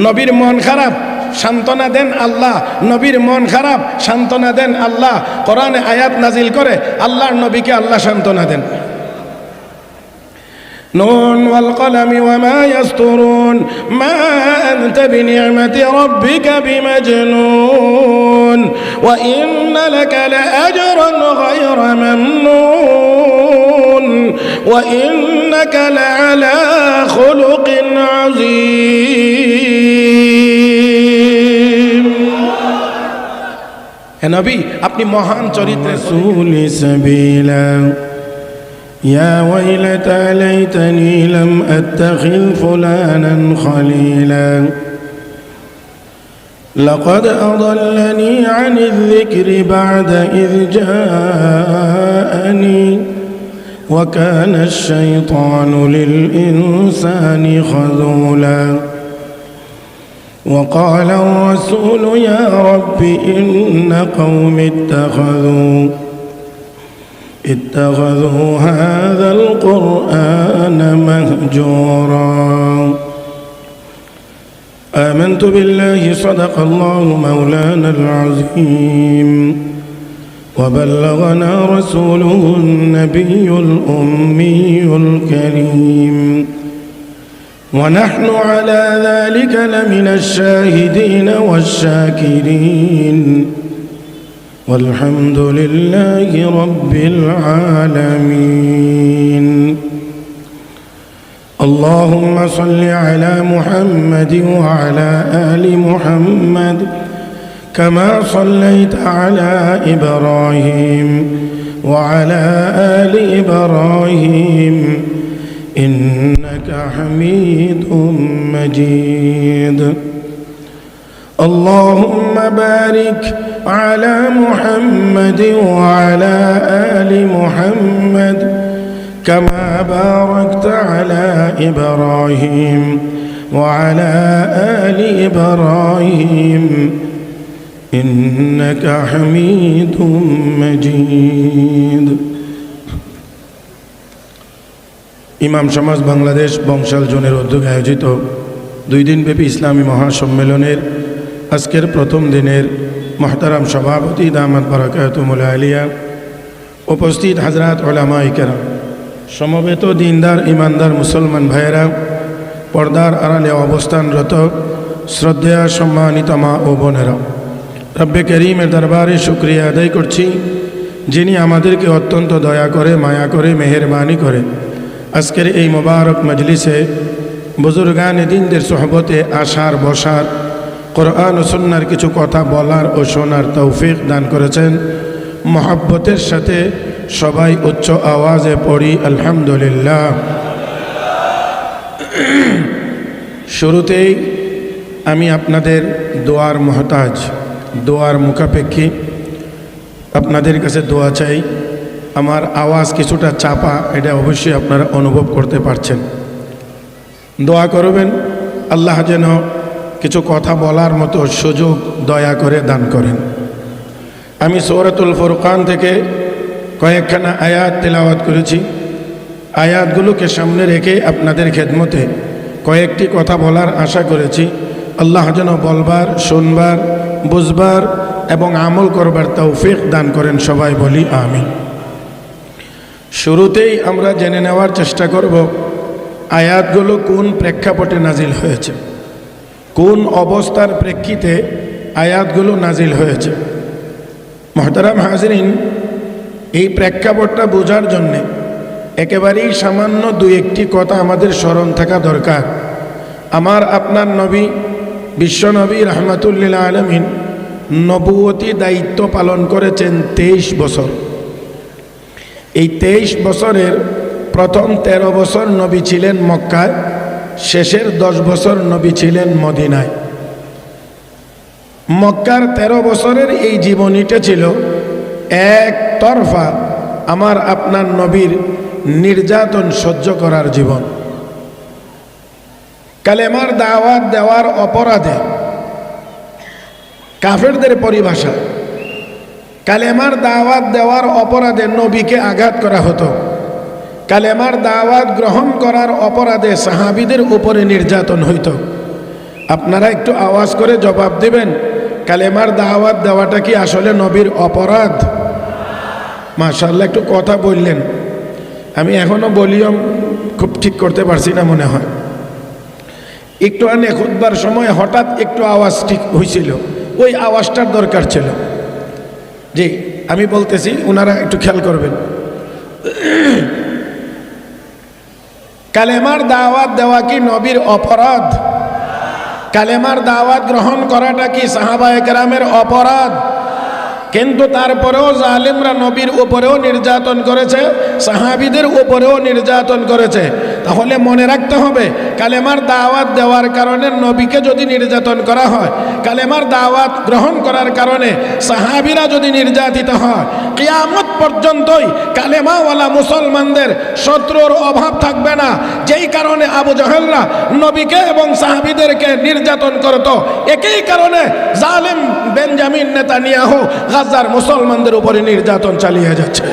নবীর মন খারাপ, সান্ত্বনা দেন আল্লাহ। নবীর মন খারাপ, সান্ত্বনা দেন আল্লাহ। কোরআনে আয়াত নাজিল করে আল্লাহর নবীকে আল্লাহ সান্ত্বনা দেন। নুন ওয়াল কলামি ওয়া মা ইয়াসতুরুন মা আনতা বিনি'মাতি রাব্বিকা বিমাজনুন ওয়া ইন্না লাকা লাআজরান গায়রা মামনুন ওয়া ইন্নাকা লাআলা খুলুকিন আযীম। হে নবী, আপনি মহান চরিত্রের রাসূলি সাবিলা يا ويلتى ليتني لم أتخذ فلانا خليلا لقد أضلني عن الذكر بعد إذ جاءني وكان الشيطان للإنسان خذولا وقال الرسول يا رب إن قوم اتخذوا هذا القرآن مهجورا آمنت بالله صدق الله مولانا العظيم وبلغنا رسوله النبي الأمي الكريم ونحن على ذلك لمن الشاهدين والشاكرين والحمد لله رب العالمين اللهم صل على محمد وعلى آل محمد كما صليت على إبراهيم وعلى آل إبراهيم إنك حميد مجيد اللهم بارك على محمد وعلى آل محمد كما باركت على إبراهيم وعلى آل إبراهيم إنك حميد مجيد ইমাম সমাজ বাংলাদেশ বংশাল জোনের উদ্যোগে আয়োজিত 2 দিনব্যাপী ইসলামী মহাসম্মেলনের আজকের প্রথম দিনের মুহতারাম সভাপতি দামাত বারাকাতুহুল আলিয়া, উপস্থিত হযরত উলামায়ে কেরাম, সমবেত দিনদার ইমানদার মুসলমান ভাইয়েরা, পর্দার আড়ালে অবস্থানরত শ্রদ্ধেয় সম্মানিত মা ও বোনেরা, রব্বে করিমের দরবারে শুকরিয়া আদায় করছি যিনি আমাদেরকে অত্যন্ত দয়া করে, মায়া করে, মেহেরবানি করে আজকের এই মোবারক মজলিসে বুজুর্গানে দ্বীনদের সোহবতে আসার, বসার, কোরআন ও সুন্নাহর কিছু কথা বলার ও শোনার তৌফিক দান করেছেন। মহব্বতের সাথে সবাই উচ্চ আওয়াজে পড়ি আলহামদুলিল্লাহ। শুরুতেই আমি আপনাদের দোয়ার মুহতাজ, দোয়ার মুখাপেক্ষী, আপনাদের কাছে দোয়া চাই। আমার আওয়াজ কিছুটা চাপা, এটা অবশ্যই আপনারা অনুভব করতে পারছেন। দোয়া করবেন আল্লাহ যেন কিছু কথা বলার মতো সুযোগ দয়া করে দান করেন। আমি সূরাতুল ফুরকান থেকে কয়েকখানা আয়াত তেলাওয়াত করেছি। আয়াতগুলোকে সামনে রেখে আপনাদের খেদমতে কয়েকটি কথা বলার আশা করেছি। আল্লাহ যেন বলবার, শুনবার, বুঝবার এবং আমল করবার তৌফিক দান করেন। সবাই বলি আমিন। শুরুতেই আমরা জেনে নেওয়ার চেষ্টা করব আয়াতগুলো কোন প্রেক্ষাপটে নাজিল হয়েছে, কোন অবস্থার প্রেক্ষিতে আয়াতগুলো নাজিল হয়েছে। মুহতারাম হাজরিন, এই প্রেক্ষাপটটা বোঝার জন্যে একেবারেই সামান্য 2-1টি কথা আমাদের স্মরণ থাকা দরকার। আমার আপনার নবী, বিশ্বনবী রাহমাতুল আলামিন নবুয়তি দায়িত্ব পালন করেছেন 23 বছর। এই 23 বছরের প্রথম 13 বছর নবী ছিলেন মক্কায়, শেষের 10 বছর নবী ছিলেন মদিনায়। মক্কার 13 বছরের এই জীবনীটা ছিল একতরফা আমার আপনার নবীর নির্যাতন সহ্য করার জীবন। কালেমার দাওয়াত দেওয়ার অপরাধে, কাফেরদের পরিভাষা, কালেমার দাওয়াত দেওয়ার অপরাধে নবীকে আঘাত করা হতো। কালেমার দাওয়াত গ্রহণ করার অপরাধে সাহাবীদের উপরে নির্যাতন হইত। আপনারা একটু আওয়াজ করে জবাব দিবেন, কালেমার দাওয়াত দেওয়াটা কি আসলে নবীর অপরাধ? মাশাআল্লাহ, একটু কথা বললেন। আমি এখনো ভলিউম খুব ঠিক করতে পারছি না মনে হয়। একটু আনে খুতবার সময় হঠাৎ একটু আওয়াজ ঠিক হয়েছিল, ওই আওয়াজটার দরকার ছিল। জি, আমি বলতেছি, ওনারা একটু খেয়াল করবেন। কালেমার দাওয়াত দেওয়া কি নবীর অপরাধ? কালেমার দাওয়াত গ্রহণ করাটা কি সাহাবায়ে কেরামের অপরাধ? কিন্তু তারপরেও জালিমরা নবীর উপরেও নির্যাতন করেছে, সাহাবীদের উপরেও নির্যাতন করেছে। তাহলে মনে রাখতে হবে, কালেমার দাওয়াত দেওয়ার কারণে নবীকে যদি নির্যাতন করা হয়, কালেমার দাওয়াত গ্রহণ করার কারণে সাহাবীরা যদি নির্যাতিত হয়, কিয়ামত পর্যন্তই কালেমাওয়ালা মুসলমানদের শত্রুর অভাব থাকবে না। যেই কারণে আবু জাহেলরা নবীকে এবং সাহাবীদেরকে নির্যাতন করত, একই কারণে জালিম বেঞ্জামিন নেতানিয়াহু গাজার মুসলমানদের উপরে নির্যাতন চালিয়ে যাচ্ছে।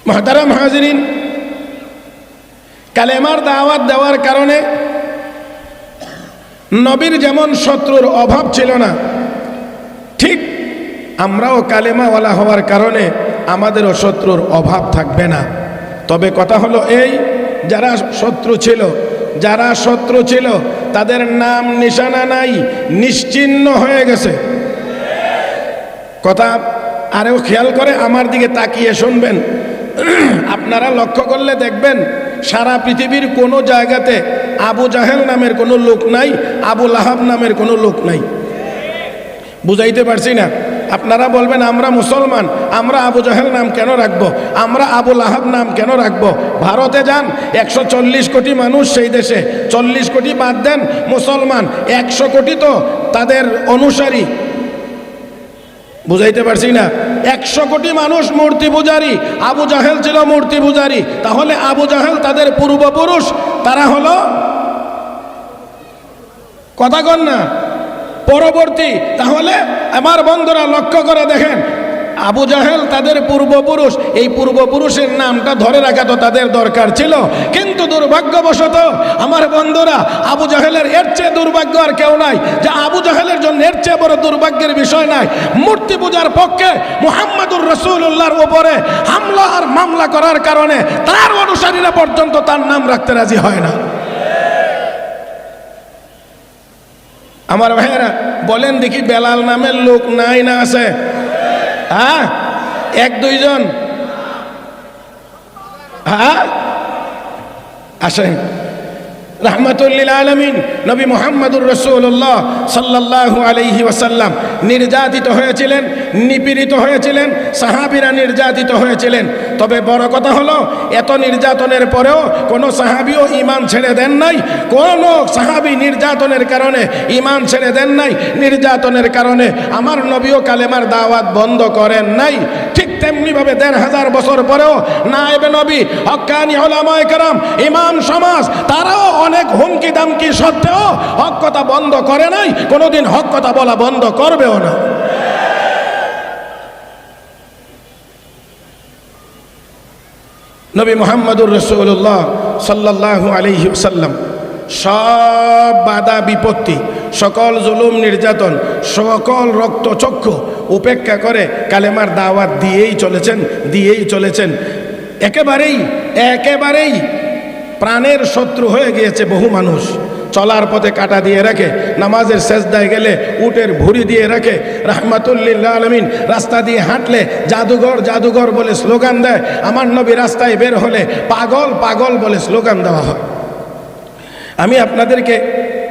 মুহতারাম হাজিরিন, কালেমার দাওয়াত দেওয়ার কারণে নবীর যেমন শত্রুর অভাব ছিল না, ঠিক আমরাও কালেমাওয়ালা হওয়ার কারণে আমাদেরও শত্রুর অভাব থাকবে না। তবে কথা হলো এই, যারা শত্রু ছিল তাদের নাম নিশানা নাই, নিশ্চিহ্ন হয়ে গেছে। কথা আরেও খেয়াল করে আমার দিকে তাকিয়ে শুনবেন। আপনারা লক্ষ্য করলে দেখবেন, সারা পৃথিবীর কোনো জায়গাতে আবু জাহেল নামের কোনো লোক নাই, আবু লাহাব নামের কোনো লোক নাই। বুঝাইতে পারছি না? আপনারা বলবেন আমরা মুসলমান, আমরা আবু জাহেল নাম কেন রাখবো, আমরা আবু লাহাব নাম কেন রাখবো? ভারতে যান, 140 কোটি মানুষ সেই দেশে, 40 কোটি বাদ দেন মুসলমান, 100 কোটি তো তাদের অনুসারী। বুঝাইতে পারছি না? 100 কোটি মানুষ মূর্তি পূজারী, আবু জাহেল ছিল মূর্তি পূজারী। তাহলে আবু জাহেল তাদের পূর্বপুরুষ, তারা হলো কথা কন না পরবর্তী। তাহলে আমার বন্ধুরা লক্ষ্য করে দেখেন, আবু জাহেল তাদের পূর্বপুরুষ, এই পূর্বপুরুষের নামটা ধরে রাখা তো তাদের দরকার ছিল। কিন্তু দুর্ভাগ্যবশত আমার বন্ধুরা, আবু জাহেলের এর চেয়ে দুর্ভাগ্য আর কেউ নাই, যে আবু জাহেলের জন্য এর চেয়ে বড় দুর্ভাগ্যের বিষয় নাই। মূর্তি পূজার পক্ষে মুহাম্মদুর রাসূলুল্লাহর উপরে হামলা আর মামলা করার কারণে তার অনুসারীরা পর্যন্ত তার নাম রাখতে রাজি হয় না। আমার ভাইয়েরা বলেন দেখি, বেলাল নামের লোক নাই না আছে? হ্যাঁ, 1-2 জন। হ্যাঁ, আসেন। রাহমাতুল্লিল আলামিন নবী মুহাম্মদুর রাসূলুল্লাহ সাল্লাল্লাহু আলাইহি ওয়াসাল্লাম নির্যাতিত হয়েছিলেন, নিপীড়িত হয়েছিলেন, সাহাবীরা নির্যাতিত হয়েছিলেন। তবে বড় কথা হলো, এত নির্যাতনের পরেও কোনো সাহাবীও ঈমান ছেড়ে দেন নাই। কোনো সাহাবী নির্যাতনের কারণে ঈমান ছেড়ে দেন নাই, নির্যাতনের কারণে আমার নবীও কালেমার দাওয়াত বন্ধ করেন নাই। ঠিক তেমনিভাবে 1500 বছর পরেও নায়েবে নবী, হক্কানি উলামায়ে কেরাম, ইমাম সমাজ, তারাও অনেক হুমকি দামকি সত্ত্বেও হক কথা বন্ধ করে নাই, কোনোদিন হক কথা বলা বন্ধ করবেও না। নবী মুহাম্মদুর রাসূলুল্লাহ সাল্লাল্লাহু আলাইহি ওয়াসাল্লাম সব বাধা বিপত্তি, সকল জুলুম নির্যাতন, সকল রক্তচক্ষু উপেক্ষা করে কালেমার দাওয়াত দিয়েই চলেছেন। একেবারেই প্রাণের শত্রু হয়ে গিয়েছে বহু মানুষ। চলার পথে কাটা দিয়ে রাখে, নামাজের সেজদায় গেলে উটের ভুঁড়ি দিয়ে রাখে, রাহমাতুল্লিল আলামিন রাস্তা দিয়ে হাঁটলে জাদুঘর বলে স্লোগান দেয়। আমার নবী রাস্তায় বের হলে পাগল বলে স্লোগান দেওয়া হয়। আমি আপনাদেরকে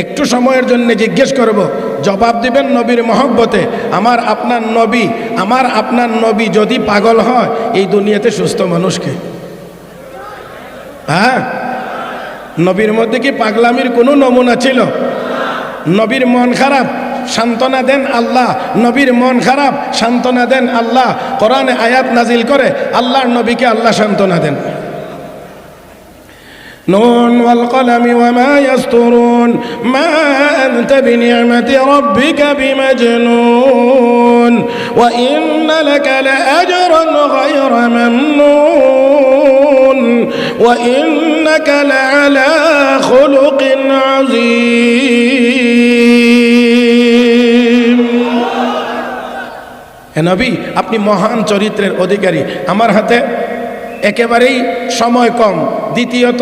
একটু সময়ের জন্য জিজ্ঞেস করব, জবাব দিবেন নবীর মহব্বতে। আমার আপনার নবী যদি পাগল হয়, এই দুনিয়াতে সুস্থ মানুষকে? হ্যাঁ, নবীর মধ্যে কি পাগলামির কোনো নমুনা ছিল? নবীর মন খারাপ, সান্ত্বনা দেন আল্লাহ। নবীর মন খারাপ, সান্ত্বনা দেন আল্লাহ। কোরআনে আয়াত নাজিল করে আল্লাহর নবীকে আল্লাহ সান্ত্বনা দেন। নুন ওয়াল কলামি ওয়া মা ইয়াসতুরুন মা আনতা বিনি'মাতি রাব্বিকা বিমাজনুন ওয়া ইন্না লাকা লাআজরান গায়রা মামনুন। وإنك لعلى خلق عظيم। হে নবী, আপনি মহান চরিত্রের অধিকারী। আমার হাতে একেবারেই সময় কম, দ্বিতীয়ত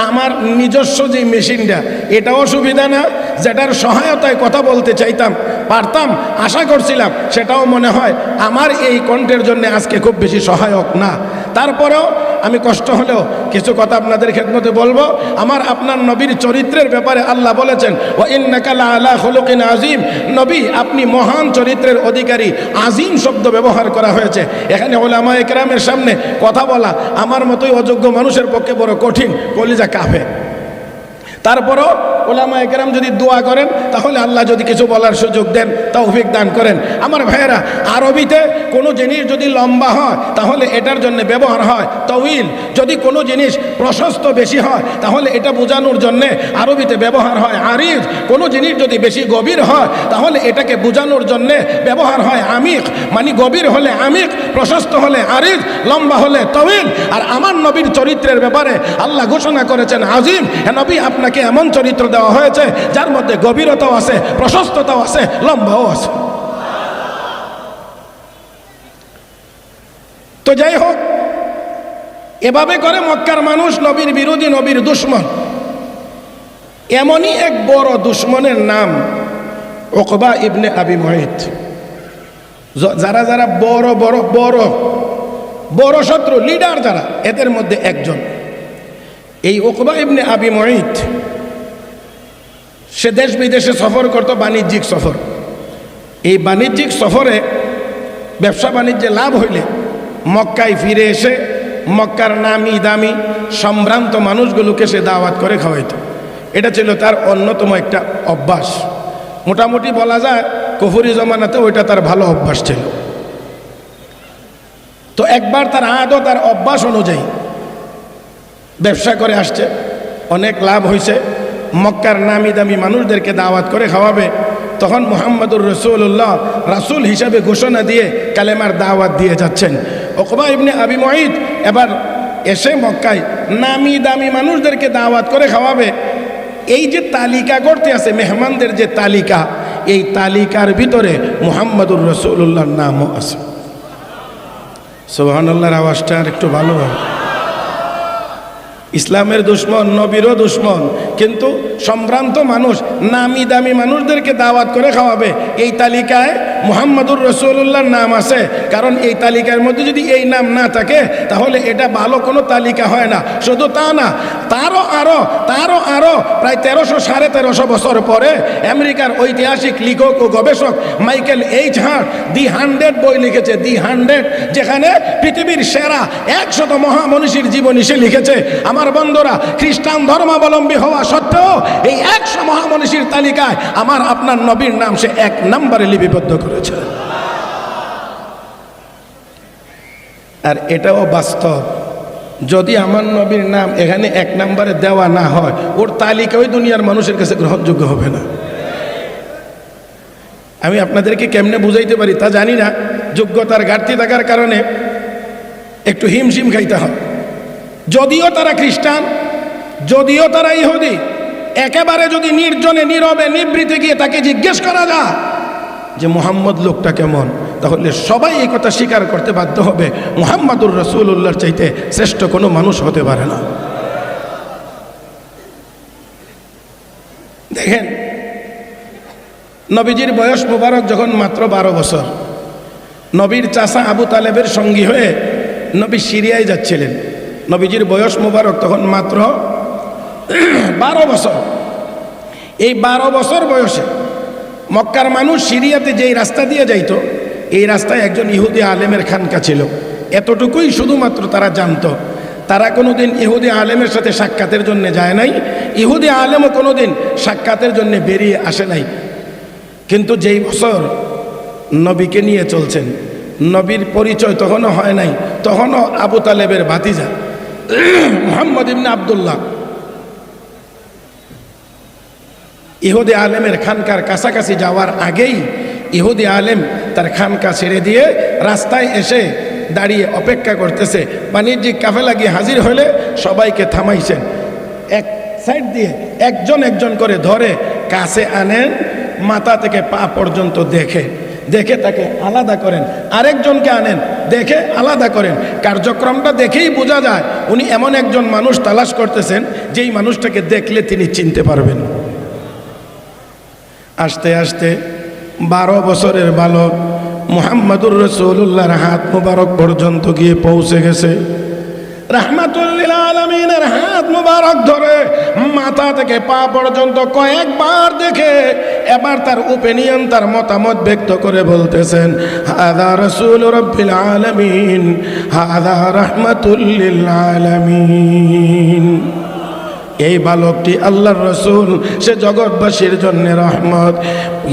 আমার নিজস্ব যে মেশিনটা এটাও সুবিধা না, যেটার সহায়তায় কথা বলতে চাইতাম পারতাম, আশা করছিলাম, সেটাও মনে হয় আমার এই কণ্ঠের জন্য আজকে খুব বেশি সহায়ক না। তারপরেও আমি কষ্ট হলেও কিছু কথা আপনাদের খেদমতে বলবো। আমার আপনার নবীর চরিত্রের ব্যাপারে আল্লাহ বলেছেন, ওয়া ইন্নাকা লাআলা খুলুকিন আযীম। নবী, আপনি মহান চরিত্রের অধিকারী। আযীম শব্দ ব্যবহার করা হয়েছে এখানে। উলামায়ে কেরামের সামনে কথা বলা আমার মতোই অযোগ্য মানুষের পক্ষে বড় কঠিন, কলিজা কাঁপে। তারপরও উলামায়ে কেরাম যদি দোয়া করেন তাহলে আল্লাহ যদি কিছু বলার সুযোগ দেন, তৌফিক দান করেন। আমার ভাইয়েরা, আরবিতে কোনো জিনিস যদি লম্বা হয় তাহলে এটার জন্য ব্যবহার হয় তউইল। যদি কোনো জিনিস প্রশস্ত বেশি হয় তাহলে এটা বোঝানোর জন্যে আরবিতে ব্যবহার হয় আরিজ। কোনো জিনিস যদি বেশি গভীর হয় তাহলে এটাকে বোঝানোর জন্যে ব্যবহার হয় আমিক। মানে গভীর হলে আমিক, প্রশস্ত হলে আরিজ, লম্বা হলে তউইল। আর আমার নবীর চরিত্রের ব্যাপারে আল্লাহ ঘোষণা করেছেন আযীম। হে নবী, আপনাকে এমন চরিত্র দেওয়া হয়েছে যার মধ্যে গভীরতাও আছে, প্রশস্ততাও আছে, লম্বাও আছে। তো যাই হোক, এভাবে করে মক্কার মানুষ নবীর বিরোধী, নবীর দুশমন। এমনই এক বড় দুশমনের নাম উকবা ইবনে আবি মুঈত। যারা যারা বড় বড় বড় বড় শত্রু, লিডার যারা, এদের মধ্যে একজন এই উকবা ইবনে আবি মুঈত। সে দেশ বিদেশে সফর করত, বাণিজ্যিক সফর। এই বাণিজ্যিক সফরে ব্যবসা বাণিজ্যে লাভ হইলে মক্কায় ফিরে এসে মক্কার নামি দামি সম্ভ্রান্ত মানুষগুলোকে সে দাওয়াত করে খাওয়াইত। এটা ছিল তার অন্যতম একটা অভ্যাস। মোটামুটি বলা যায় কুফরি জমানাতে ওইটা তার ভালো অভ্যাস ছিল। তো একবার তার আদত আর অভ্যাস অনুযায়ী ব্যবসা করে আসছে, অনেক লাভ হয়েছে, মক্কার নামি দামি মানুষদেরকে দাওয়াত করে খাওয়াবে। তখন মুহাম্মদুর রাসূলুল্লাহ রাসূল হিসাবে ঘোষণা দিয়ে কালেমার দাওয়াত দিয়ে যাচ্ছেন। উকবা ইবনে আবি মুঈত এবার এসে মক্কায় নামি দামি মানুষদেরকে দাওয়াত করে খাওয়াবে। এই যে তালিকা করতে আছে, মেহমানদের যে তালিকা, এই তালিকার ভিতরে মুহাম্মদুর রাসূলুল্লাহর নামও আছে। সুবহানাল্লাহর আওয়াজটা আর একটু ভালো হয়। ইসলামের দুশ্মন, নবীরও দুশ্মন, কিন্তু সম্ভ্রান্ত মানুষ, নামি দামি মানুষদেরকে দাওয়াত করে খাওয়াবে। এই তালিকায় মুহাম্মদুর রাসূলুল্লাহর নাম আছে। কারণ এই তালিকার মধ্যে যদি এই নাম না থাকে তাহলে এটা ভালো কোনো তালিকা হয় না। শুধু তা না, তারও আরো প্রায় 1300-1350 বছর পরে আমেরিকার ঐতিহাসিক লেখক ও গবেষক মাইকেল এইচ হার্ট দি 100 বই লিখেছে। দি 100, যেখানে পৃথিবীর সেরা 100 মহামনীষীর জীবনী সে লিখেছে। আমার বন্ধুরা, খ্রিস্টান ধর্মাবলম্বী হওয়া সত্ত্বেও এই 100 মহামনীষীর তালিকায় আমার আপনার নবীর নাম সে 1 নম্বরে লিপিবদ্ধ করেছে। আর এটাও বাস্তব, যদি আমার নবীর নাম এখানে 1 নম্বরে দেওয়া না হয়, ওর তালিকা ওই দুনিয়ার মানুষের কাছে গ্রহণযোগ্য হবে না। আমি আপনাদেরকে কেমনে বুঝাইতে পারি তা জানি না। যোগ্যতার ঘাটতি থাকার কারণে একটু হিমশিম খাইতে হয়। যদিও তারা খ্রিস্টান, যদিও তারা ইহুদি, একেবারে যদি নির্জনে নীরবে নিবৃতে গিয়ে তাকে জিজ্ঞেস করা যায় যে মুহাম্মদ লোকটা কেমন, তাহলে সবাই এই কথা স্বীকার করতে বাধ্য হবে, মুহাম্মদুর রাসূলুল্লাহর চাইতে শ্রেষ্ঠ কোনো মানুষ হতে পারে না। দেখেন, নবীজির বয়স মোবারক যখন মাত্র 12 বছর, নবীর চাচা আবু তালেবের সঙ্গী হয়ে নবী সিরিয়ায় যাচ্ছিলেন। নবীজির বয়স মোবারক তখন মাত্র 12 বছর। এই 12 বছর বয়সে মক্কার মানুষ সিরিয়াতে যেই রাস্তা দিয়ে যাইত, এই রাস্তায় একজন ইহুদি আলেমের খানকা ছিল। এতটুকুই শুধুমাত্র তারা জানতো। তারা কোনোদিন ইহুদি আলেমের সাথে সাক্ষাতের জন্য যায় নাই, ইহুদি আলেমও কোনোদিন সাক্ষাতের জন্য বেরিয়ে আসে নাই। কিন্তু যেই বছর নবীকে নিয়ে চলছেন, নবীর পরিচয় তখনও হয় নাই, তখনও আবু তালেবের ভাতিজা মুহাম্মদ ইবনে আব্দুল্লাহ ইহুদি আলেমের খানকার কাছাকাছি যাওয়ার আগেই ইহুদি আলেম তার খানকা ছেড়ে দিয়ে রাস্তায় এসে দাঁড়িয়ে অপেক্ষা করতেছে। বাণিজ্যিক কাফেলা গিয়ে হাজির হলে সবাইকে থামাইছেন, এক সাইড দিয়ে একজন একজন করে ধরে কাছে আনেন, মাথা থেকে পা পর্যন্ত দেখে দেখে তাকে আলাদা করেন, আরেকজনকে আনেন, দেখে আলাদা করেন। কার্যক্রমটা দেখেই বোঝা যায় উনি এমন একজন মানুষ তালাশ করতেছেন যেই মানুষটাকে দেখলে তিনি চিনতে পারবেন। আস্তে আস্তে 12 বছরের বালক মুহাম্মাদুর রাসূলুল্লাহর হাত মুবারক পর্যন্ত গিয়ে পৌঁছে গেছে। রাহমাতুল লিল আলামিনের হাত মুবারক ধরে মাথা থেকে পা পর্যন্ত কয়েকবার দেখে এবার তার ওপিনিয়ন, তার মতামত ব্যক্ত করে বলতেছেন, হাযা রাসূল রাব্বিল আলামিন, হাযা রাহমাতুল লিল আলামিন। এই বালকটি আল্লাহর রসুল, সে জগৎবাসীর জন্য রহমত।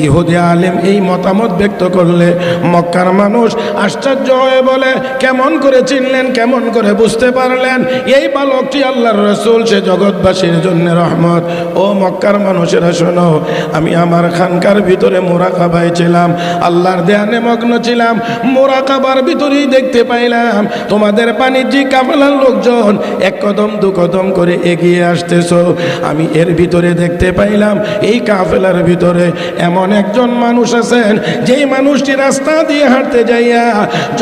ইহুদি আলেম এই মতামত ব্যক্ত করলে মক্কার মানুষ আশ্চর্য হয়ে বলে, কেমন করে চিনলেন, কেমন করে বুঝতে পারলেন এই বালকটি আল্লাহর রসুল, সে জগৎবাসীর জন্য রহমত? ও মক্কার মানুষেরা শোনো, আমি আমার খানকার ভিতরে মোরাকাবায় ছিলাম, আল্লাহর ধ্যানে মগ্ন ছিলাম। মোরাকাবার ভিতরেই দেখতে পাইলাম তোমাদের বাণিজ্যিক কাফেলার লোকজন এক কদম দু কদম করে এগিয়ে আসতে। আমি এর ভিতরে দেখতে পাইলাম এই কাফেলার ভিতরে এমন একজন মানুষ আছেন, যেই মানুষটি রাস্তা দিয়ে হাঁটতে যাইয়া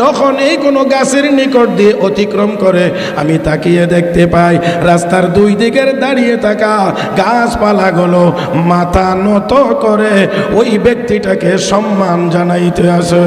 যখন এই কোনো গাছের নিকট দিয়ে অতিক্রম করে, আমি তাকিয়ে দেখতে পাই রাস্তার দুই দিকের দাঁড়িয়ে থাকা গাছপালাগুলো মাথা নত করে ওই ব্যক্তিটাকে সম্মান জানাইতে আসে।